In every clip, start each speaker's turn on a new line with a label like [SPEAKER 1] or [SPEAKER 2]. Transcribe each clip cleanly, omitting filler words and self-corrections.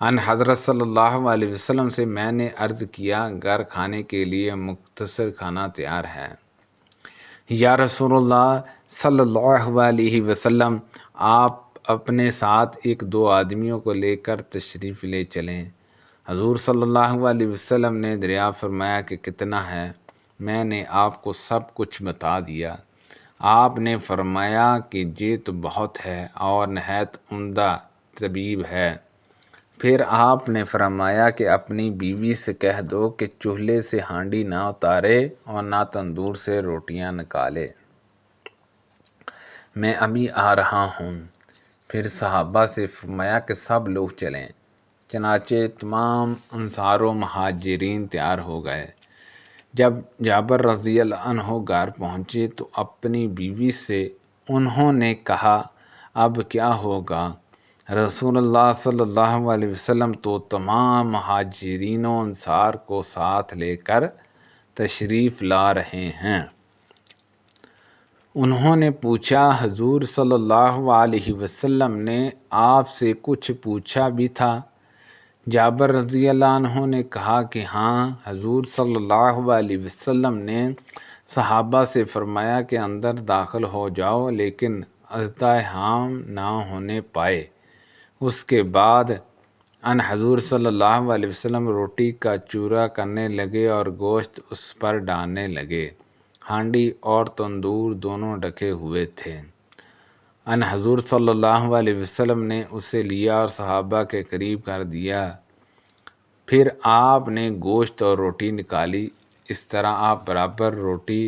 [SPEAKER 1] ان حضرت صلی اللہ علیہ وسلم سے میں نے عرض کیا گھر کھانے کے لیے مختصر کھانا تیار ہے۔ یا رسول اللہ صلی اللہ علیہ وسلم، آپ اپنے ساتھ ایک دو آدمیوں کو لے کر تشریف لے چلیں۔ حضور صلی اللہ علیہ وسلم نے دریافت فرمایا کہ کتنا ہے؟ میں نے آپ کو سب کچھ بتا دیا۔ آپ نے فرمایا کہ یہ تو بہت ہے اور نہایت عمدہ طبیب ہے۔ پھر آپ نے فرمایا کہ اپنی بیوی سے کہہ دو کہ چولہے سے ہانڈی نہ اتارے اور نہ تندور سے روٹیاں نکالے، میں ابھی آ رہا ہوں۔ پھر صحابہ سے فرمایا کہ سب لوگ چلیں۔ چنانچہ تمام انصار و مہاجرین تیار ہو گئے۔ جب جابر رضی اللہ عنہ گھر پہنچے تو اپنی بیوی سے انہوں نے کہا، اب کیا ہوگا؟ رسول اللہ صلی اللہ علیہ وسلم تو تمام مہاجرین و انصار کو ساتھ لے کر تشریف لا رہے ہیں۔ انہوں نے پوچھا، حضور صلی اللہ علیہ وسلم نے آپ سے کچھ پوچھا بھی تھا؟ جابر رضی اللہ عنہ نے کہا کہ ہاں، حضور صلی اللہ علیہ وسلم نے صحابہ سے فرمایا کہ اندر داخل ہو جاؤ، لیکن ازدحام نہ ہونے پائے۔ اس کے بعد ان حضور صلی اللہ علیہ وسلم روٹی کا چورا کرنے لگے اور گوشت اس پر ڈالنے لگے۔ ہانڈی اور تندور دونوں ڈھکے ہوئے تھے۔ ان حضور صلی اللہ علیہ وسلم نے اسے لیا اور صحابہ کے قریب کر دیا۔ پھر آپ نے گوشت اور روٹی نکالی۔ اس طرح آپ برابر روٹی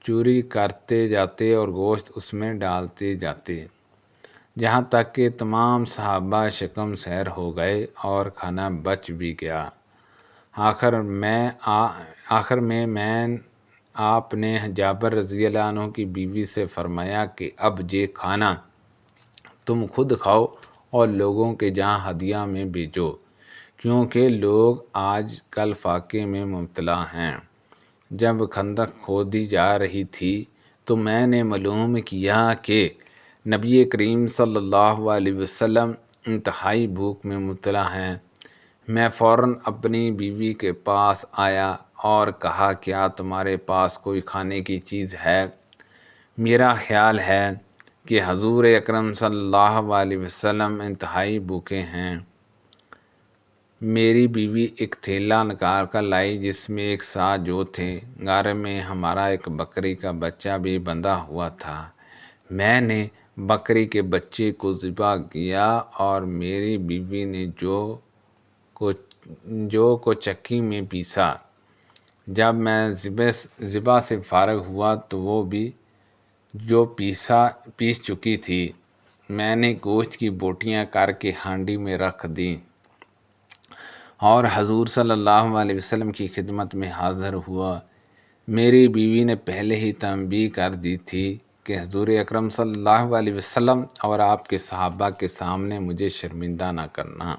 [SPEAKER 1] چوری کرتے جاتے اور گوشت اس میں ڈالتے جاتے، جہاں تک کہ تمام صحابہ شکم سیر ہو گئے اور کھانا بچ بھی گیا۔ آخر میں آپ نے جابر رضی اللہ عنہ کی بیوی سے فرمایا کہ اب یہ کھانا تم خود کھاؤ اور لوگوں کے جہاں ہدیہ میں بھیجو، کیونکہ لوگ آج کل فاقے میں مبتلا ہیں۔ جب خندق کھودی جا رہی تھی تو میں نے معلوم کیا کہ نبی کریم صلی اللہ علیہ وسلم انتہائی بھوک میں مبتلا ہیں۔ میں فوراً اپنی بیوی کے پاس آیا اور کہا، کیا تمہارے پاس کوئی کھانے کی چیز ہے؟ میرا خیال ہے کہ حضور اکرم صلی اللہ علیہ وسلم انتہائی بھوکے ہیں۔ میری بیوی ایک تھیلا نکال کر لائی جس میں ایک سا جو تھے۔ گھر میں ہمارا ایک بکری کا بچہ بھی بندھا ہوا تھا۔ میں نے بکری کے بچے کو ذبح کیا اور میری بیوی نے جو کو چکی میں پیسا۔ جب میں ذبح سے فارغ ہوا تو وہ بھی جو پیس چکی تھی۔ میں نے گوشت کی بوٹیاں کر کے ہانڈی میں رکھ دیں اور حضور صلی اللہ علیہ وسلم کی خدمت میں حاضر ہوا۔ میری بیوی نے پہلے ہی تنبیہ کر دی تھی کہ حضور اکرم صلی اللہ علیہ وسلم اور آپ کے صحابہ کے سامنے مجھے شرمندہ نہ کرنا۔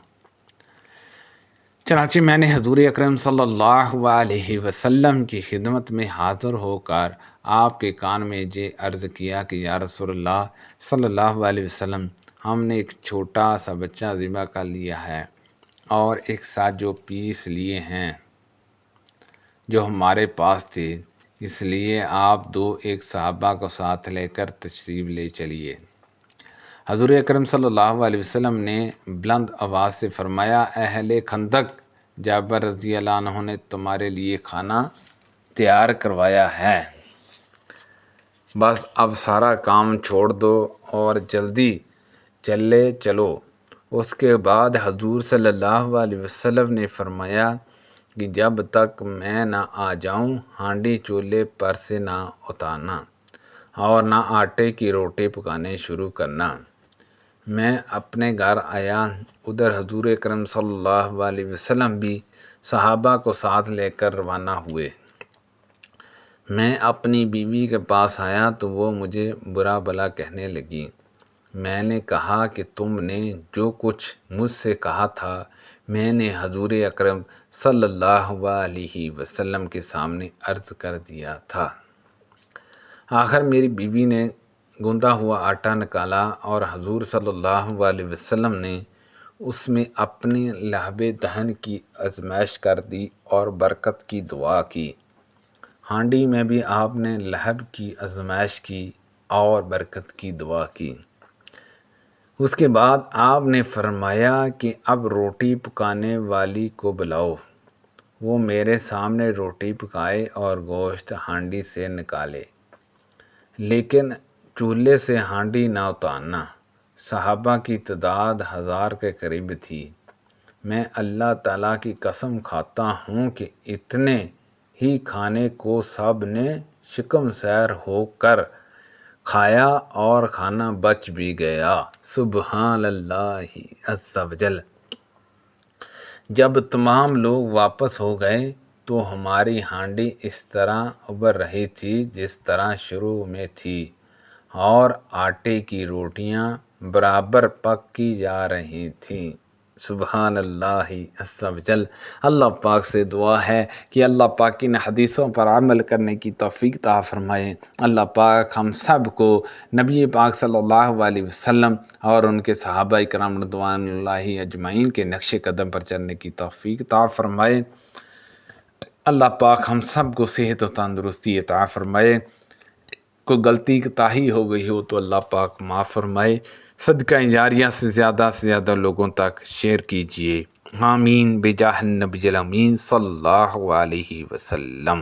[SPEAKER 1] چنانچہ میں نے حضور اکرم صلی اللہ علیہ وسلم کی خدمت میں حاضر ہو کر آپ کے کان میں یہ عرض کیا کہ یا رسول اللہ صلی اللہ علیہ وسلم، ہم نے ایک چھوٹا سا بچہ ذبح کر لیا ہے اور ایک ساتھ جو پیس لیے ہیں جو ہمارے پاس تھے، اس لیے آپ ایک صحابہ کو ساتھ لے کر تشریف لے چلیے۔ حضور اکرم صلی اللہ علیہ وسلم نے بلند آواز سے فرمایا، اہل خندق، جابر رضی اللہ عنہ نے تمہارے لیے کھانا تیار کروایا ہے، بس اب سارا کام چھوڑ دو اور جلدی چلو۔ اس کے بعد حضور صلی اللہ علیہ وسلم نے فرمایا کہ جب تک میں نہ آ جاؤں ہانڈی چولہے پر سے نہ اتارنا اور نہ آٹے کی روٹی پکانے شروع کرنا۔ میں اپنے گھر آیا، ادھر حضور اکرم صلی اللہ علیہ وسلم بھی صحابہ کو ساتھ لے کر روانہ ہوئے۔ میں اپنی بیوی کے پاس آیا تو وہ مجھے برا بھلا کہنے لگی۔ میں نے کہا کہ تم نے جو کچھ مجھ سے کہا تھا میں نے حضور اکرم صلی اللہ علیہ وسلم کے سامنے عرض کر دیا تھا۔ آخر میری بیوی نے گوندھا ہوا آٹا نکالا اور حضور صلی اللہ علیہ وسلم نے اس میں اپنی لہب دہن کی آزمائش کر دی اور برکت کی دعا کی۔ ہانڈی میں بھی آپ نے لہب کی آزمائش کی اور برکت کی دعا کی۔ اس کے بعد آپ نے فرمایا کہ اب روٹی پکانے والی کو بلاؤ، وہ میرے سامنے روٹی پکائے اور گوشت ہانڈی سے نکالے، لیکن چولہے سے ہانڈی نہ اتارنا۔ صحابہ کی تعداد 1000 کے قریب تھی۔ میں اللہ تعالیٰ کی قسم کھاتا ہوں کہ اتنے ہی کھانے کو سب نے شکم سیر ہو کر کھایا اور کھانا بچ بھی گیا۔ سبحان اللہ عز و جل۔ جب تمام لوگ واپس ہو گئے تو ہماری ہانڈی اس طرح ابل رہی تھی جس طرح شروع میں تھی، اور آٹے کی روٹیاں برابر پکی جا رہی تھیں۔ سبحان اللہ عز و جل۔ اللہ پاک سے دعا ہے کہ اللہ پاک کی حدیثوں پر عمل کرنے کی توفیق عطا فرمائے۔ اللہ پاک ہم سب کو نبی پاک صلی اللہ علیہ وسلم اور ان کے صحابہ کرام رضوان اللہ اجمعین کے نقش قدم پر چلنے کی توفیق عطا فرمائے۔ اللہ پاک ہم سب کو صحت و تندرستی عطا فرمائے۔ کوئی غلطی کوتاہی ہو گئی ہو تو اللہ پاک معاف فرمائے۔ صدقہ جاریہ سے زیادہ لوگوں تک شیئر کیجیے۔ آمین بجاہ النبی الامین صلی اللہ علیہ وسلم۔